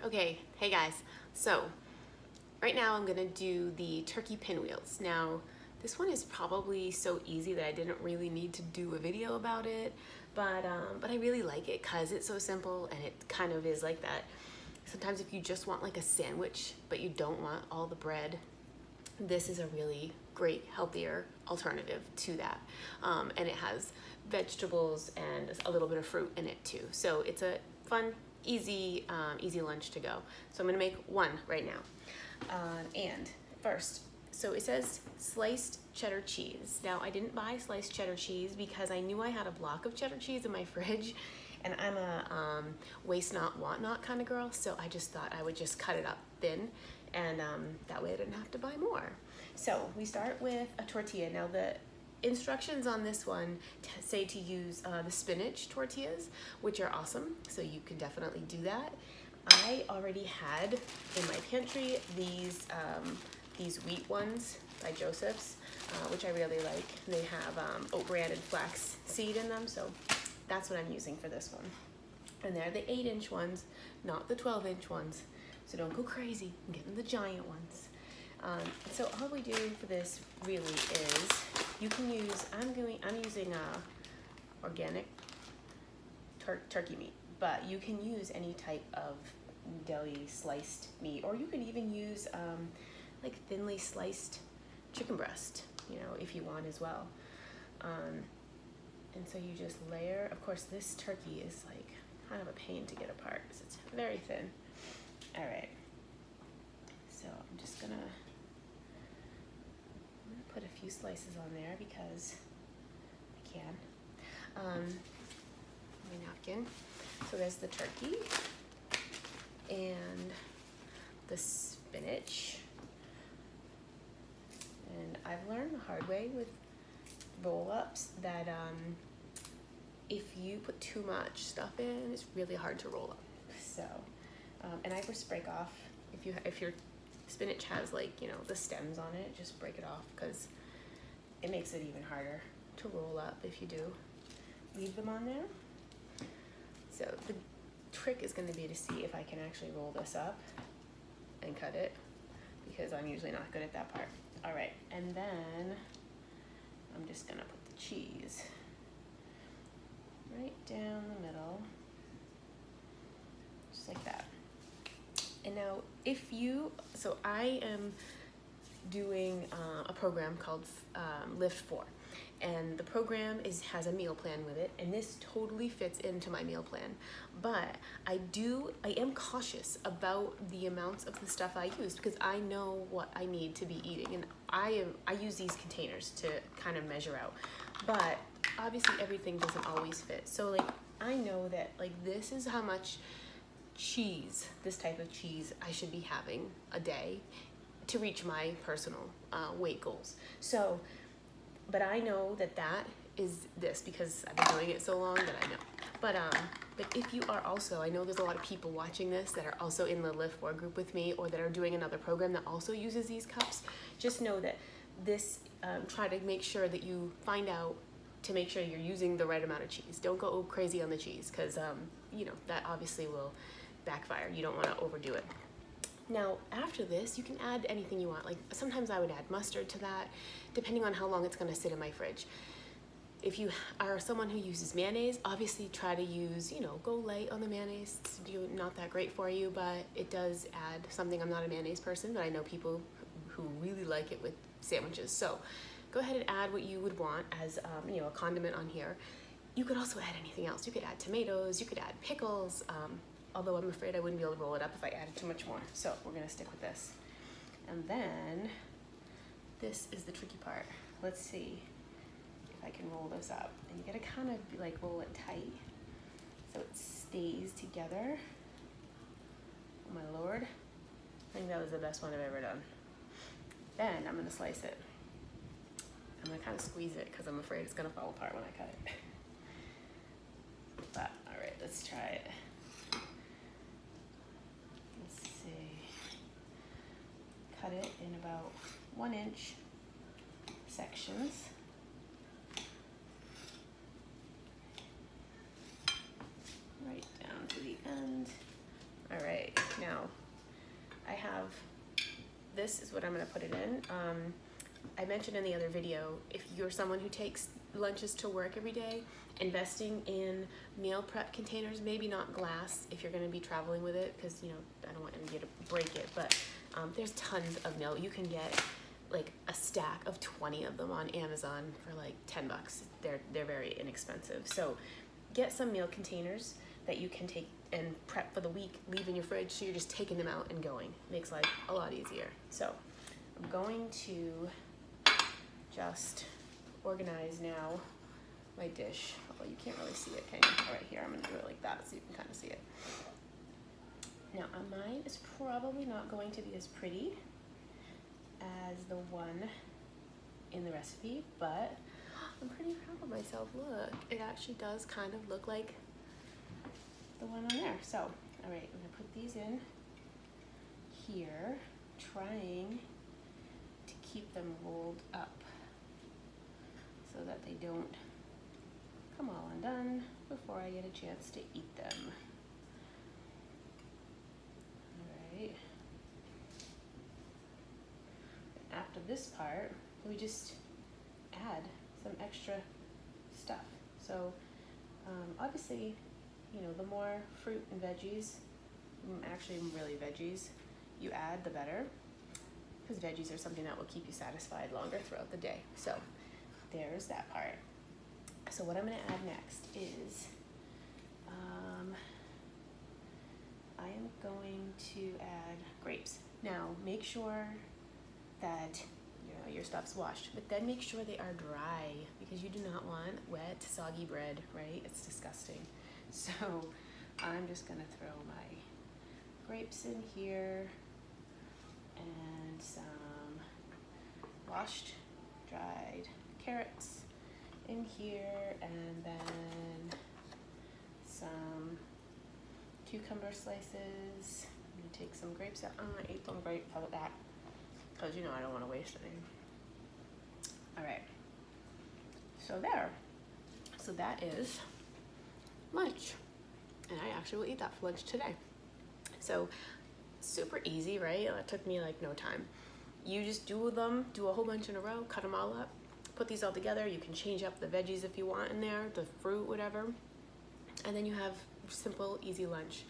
Okay, hey guys. So right now I'm gonna do the turkey pinwheels. Now this one is probably so easy that I didn't really need to do a video about it, but I really like it because it's so simple and it kind of is like that. Sometimes if you just want like a sandwich, but you don't want all the bread, this is a really great, healthier alternative to that. And it has vegetables and a little bit of fruit in it too. So it's a fun, easy lunch to go. So I'm gonna make one right now. And first, so it says sliced cheddar cheese. Now I didn't buy sliced cheddar cheese because I knew I had a block of cheddar cheese in my fridge, and I'm a waste not, want not kind of girl, so I just thought I would just cut it up thin, and that way I didn't have to buy more. So we start with a tortilla. Now the instructions on this one say to use the spinach tortillas, which are awesome, so you can definitely do that. I already had in my pantry these wheat ones by Joseph's, which I really like. They have oat bran and flax seed in them, so that's what I'm using for this one. And they're the 8-inch ones, not the 12-inch ones, so don't go crazy and get the giant ones. So all we do for this really is, you can use, I'm using organic turkey meat, but you can use any type of deli sliced meat, or you can even use like thinly sliced chicken breast, you know, if you want as well. And so you just layer, of course this turkey is like kind of a pain to get apart because it's very thin. All right, so I'm just gonna put a few slices on there because I can. My napkin. So there's the turkey and the spinach. And I've learned the hard way with roll-ups that if you put too much stuff in, it's really hard to roll up. So, and I just break off, if your spinach has, like, you know, the stems on it, just break it off because it makes it even harder to roll up if you do leave them on there. So the trick is going to be to see if I can actually roll this up and cut it, because I'm usually not good at that part. All right, and then I'm just going to put the cheese right down the middle, just like that. And now if you, so I am doing a program called Lift 4, and the program has a meal plan with it, and this totally fits into my meal plan. But I am cautious about the amounts of the stuff I use because I know what I need to be eating, and I use these containers to kind of measure out. But obviously everything doesn't always fit. So like I know that like this is how much cheese, this type of cheese, I should be having a day to reach my personal weight goals. So, but I know that is this because I've been doing it so long that I know. But if you are also, I know there's a lot of people watching this that are also in the Lift 4 group with me, or that are doing another program that also uses these cups. Just know that this, try to make sure that you find out to make sure you're using the right amount of cheese. Don't go crazy on the cheese because, you know, that obviously will backfire. You don't want to overdo it. Now, after this, you can add anything you want. Like sometimes I would add mustard to that, depending on how long it's going to sit in my fridge. If you are someone who uses mayonnaise, obviously try to use, you know, go light on the mayonnaise. It's not that great for you, but it does add something. I'm not a mayonnaise person, but I know people who really like it with sandwiches. So go ahead and add what you would want as, you know, a condiment on here. You could also add anything else. You could add tomatoes, you could add pickles, although I'm afraid I wouldn't be able to roll it up if I added too much more. So we're gonna stick with this. And then this is the tricky part. Let's see if I can roll this up. And you gotta kind of like roll it tight so it stays together. Oh my Lord. I think that was the best one I've ever done. Then I'm gonna slice it. I'm gonna kind of squeeze it because I'm afraid it's gonna fall apart when I cut it. But all right, let's try it. Cut it in about 1-inch sections. Right down to the end. All right, now Now, I have, this is what I'm gonna put it in. I mentioned in the other video, if you're someone who takes lunches to work every day, investing in meal prep containers, maybe not glass if you're gonna be traveling with it, because you know, I don't want you to break it, but there's tons of meal. You can get like a stack of 20 of them on Amazon for like 10 bucks. They're very inexpensive. So get some meal containers that you can take and prep for the week, leave in your fridge, so you're just taking them out and going. Makes life a lot easier. So I'm going to just organize now my dish. Well, you can't really see it, can you? Right here, I'm gonna do it like that so you can kind of see it. Now, mine is probably not going to be as pretty as the one in the recipe, but I'm pretty proud of myself. Look, it actually does kind of look like the one on there. So, all right, I'm gonna put these in here, trying to keep them rolled up so that they don't come all undone before I get a chance to eat them. All right. After this part, we just add some extra stuff. So obviously, you know, the more fruit and veggies, actually really veggies, you add, the better, because veggies are something that will keep you satisfied longer throughout the day. So there's that part. So what I'm gonna add next is, I am going to add grapes. Now, make sure that your stuff's washed, but then make sure they are dry, because you do not want wet, soggy bread, right? It's disgusting. So I'm just gonna throw my grapes in here and some washed, dried carrots in here, and then some cucumber slices. I'm gonna take some grapes out. I ate some grapes out of that, because you know I don't want to waste anything. All right, so there. So that is lunch, and I actually will eat that for lunch today. So super easy, right? It took me like no time. You just do a whole bunch in a row, cut them all up, put these all together. You can change up the veggies if you want in there, the fruit, whatever, and then you have simple, easy lunch.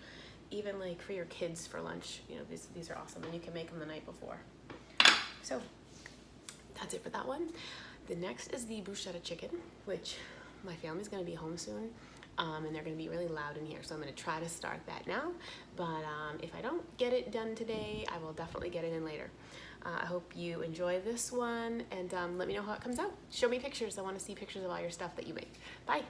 Even like for your kids for lunch, you know, these are awesome, and you can make them the night before. So that's it for that one. The next is the bruschetta chicken, which my family's gonna be home soon, and they're gonna be really loud in here, so I'm gonna try to start that now, but if I don't get it done today, I will definitely get it in later. I hope you enjoy this one, and let me know how it comes out. Show me pictures. I wanna see pictures of all your stuff that you make. Bye.